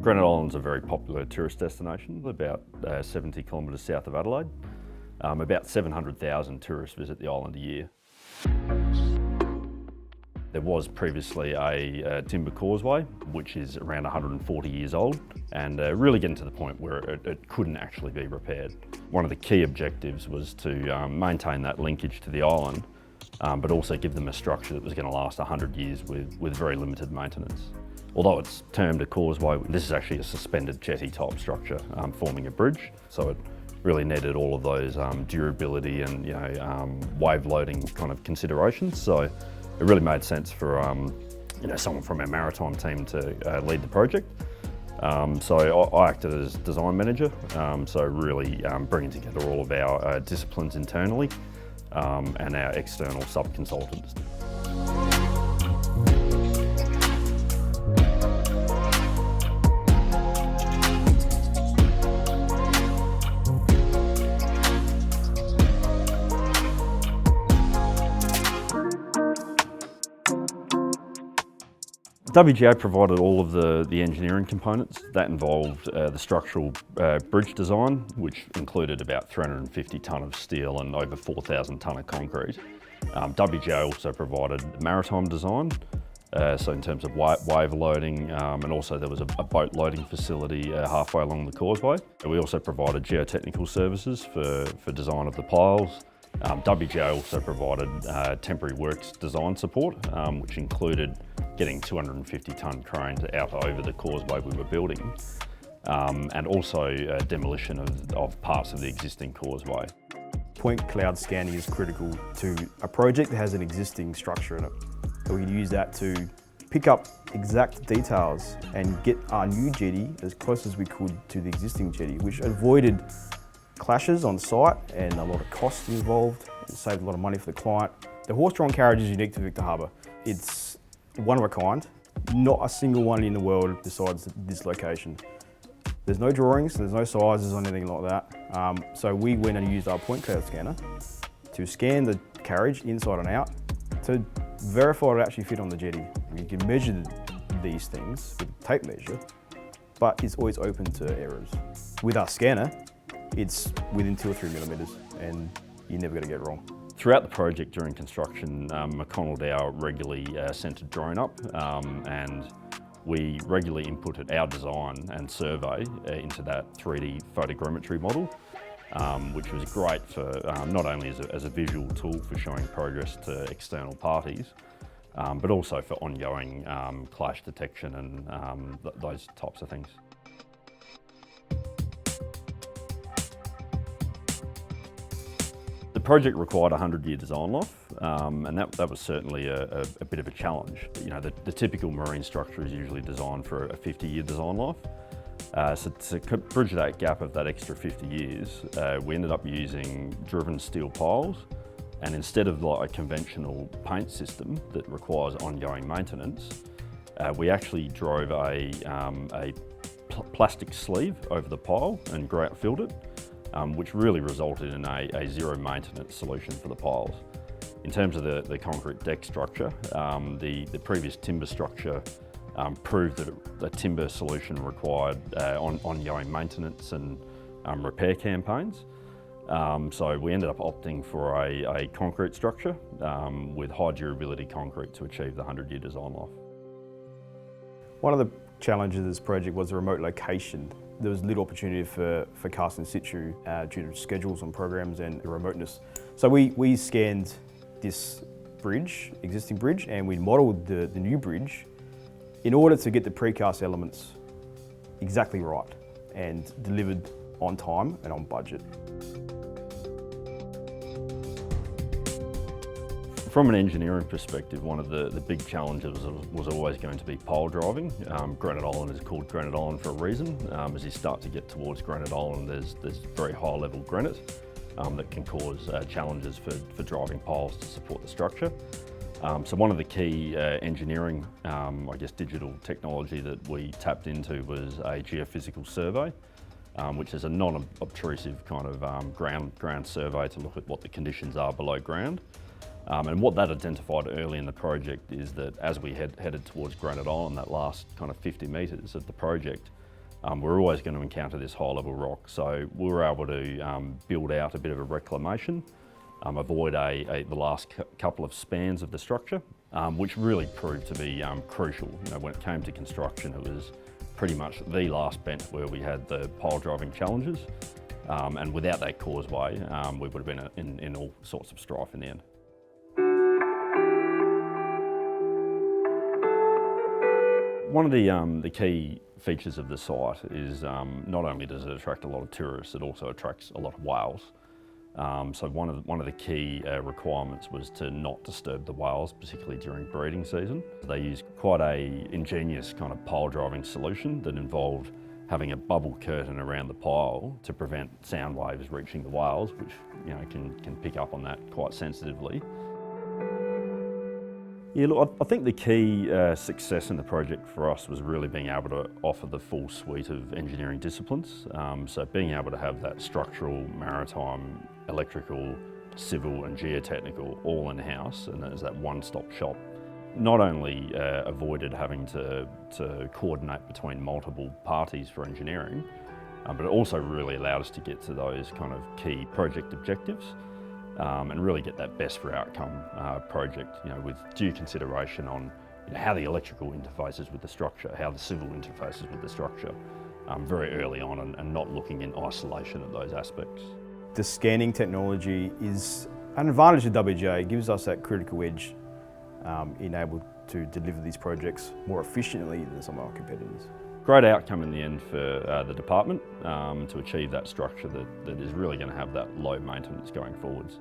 Granite Island's a very popular tourist destination, about 70 kilometres south of Adelaide. About 700,000 tourists visit the island a year. There was previously a timber causeway, which is around 140 years old, and really getting to the point where it couldn't actually be repaired. One of the key objectives was to maintain that linkage to the island, but also give them a structure that was going to last 100 years with very limited maintenance. Although it's termed a causeway, this is actually a suspended jetty type structure forming a bridge, so it really needed all of those durability and wave loading kind of considerations. So it really made sense for someone from our maritime team to lead the project. So I acted as design manager, so really bringing together all of our disciplines internally and our external sub-consultants. WGA provided all of the engineering components. That involved the structural bridge design, which included about 350 tonne of steel and over 4,000 tonne of concrete. WGA also provided maritime design, so in terms of wave loading, and also there was a boat loading facility halfway along the causeway. We also provided geotechnical services for design of the piles. WGA also provided temporary works design support, which included getting 250 tonne cranes out over the causeway we were building, and also demolition of parts of the existing causeway. Point cloud scanning is critical to a project that has an existing structure in it. So we use that to pick up exact details and get our new jetty as close as we could to the existing jetty, which avoided clashes on site and a lot of costs involved. It saved a lot of money for the client. The horse-drawn carriage is unique to Victor Harbour. It's one of a kind. Not a single one in the world besides this location. There's no drawings, there's no sizes or anything like that. So we went and used our point cloud scanner to scan the carriage inside and out to verify it actually fit on the jetty. You can measure these things with a tape measure, but it's always open to errors. With our scanner, it's within 2 or 3 millimetres and you're never going to get it wrong. Throughout the project during construction, McConnell Dow regularly sent a drone up and we regularly inputted our design and survey into that 3D photogrammetry model, which was great for not only as a visual tool for showing progress to external parties, but also for ongoing clash detection and those types of things. The project required a 100-year design life, and that was certainly a bit of a challenge. The typical marine structure is usually designed for a 50-year design life. So to bridge that gap of that extra 50 years, we ended up using driven steel piles, and instead of like a conventional paint system that requires ongoing maintenance, we actually drove a plastic sleeve over the pile and grout filled it, which really resulted in a zero maintenance solution for the piles. In terms of the concrete deck structure, the previous timber structure proved that the timber solution required ongoing maintenance and repair campaigns. So we ended up opting for a concrete structure with high durability concrete to achieve the 100-year design life. One of the challenges of this project was the remote location. There was little opportunity for cast in situ due to schedules and programs and the remoteness. So we scanned this bridge, existing bridge, and we modelled the new bridge in order to get the precast elements exactly right and delivered on time and on budget. From an engineering perspective, one of the big challenges was always going to be pile driving. Granite Island is called Granite Island for a reason. As you start to get towards Granite Island, there's very high level granite that can cause challenges for driving piles to support the structure. So one of the key engineering, digital technology that we tapped into was a geophysical survey, which is a non-obtrusive kind of ground survey to look at what the conditions are below ground. And what that identified early in the project is that as we headed towards Granite Island, that last kind of 50 metres of the project, we're always going to encounter this high-level rock. So we were able to build out a bit of a reclamation, avoid the last couple of spans of the structure, which really proved to be crucial. You know, when it came to construction, it was pretty much the last bent where we had the pile driving challenges, and without that causeway, we would have been in all sorts of strife in the end. One of the key features of the site is not only does it attract a lot of tourists, it also attracts a lot of whales. So one of the key requirements was to not disturb the whales, particularly during breeding season. They used quite a ingenious kind of pile driving solution that involved having a bubble curtain around the pile to prevent sound waves reaching the whales, which can pick up on that quite sensitively. Yeah, look, I think the key success in the project for us was really being able to offer the full suite of engineering disciplines. So being able to have that structural, maritime, electrical, civil and geotechnical all in-house, and as that one-stop shop, not only avoided having to coordinate between multiple parties for engineering, but it also really allowed us to get to those kind of key project objectives. And really get that best for outcome project, with due consideration on how the electrical interfaces with the structure, how the civil interfaces with the structure, very early on, and not looking in isolation at those aspects. The scanning technology is an advantage of WGA. It gives us that critical edge in able to deliver these projects more efficiently than some of our competitors. Great outcome in the end for the department to achieve that structure that is really going to have that low maintenance going forwards.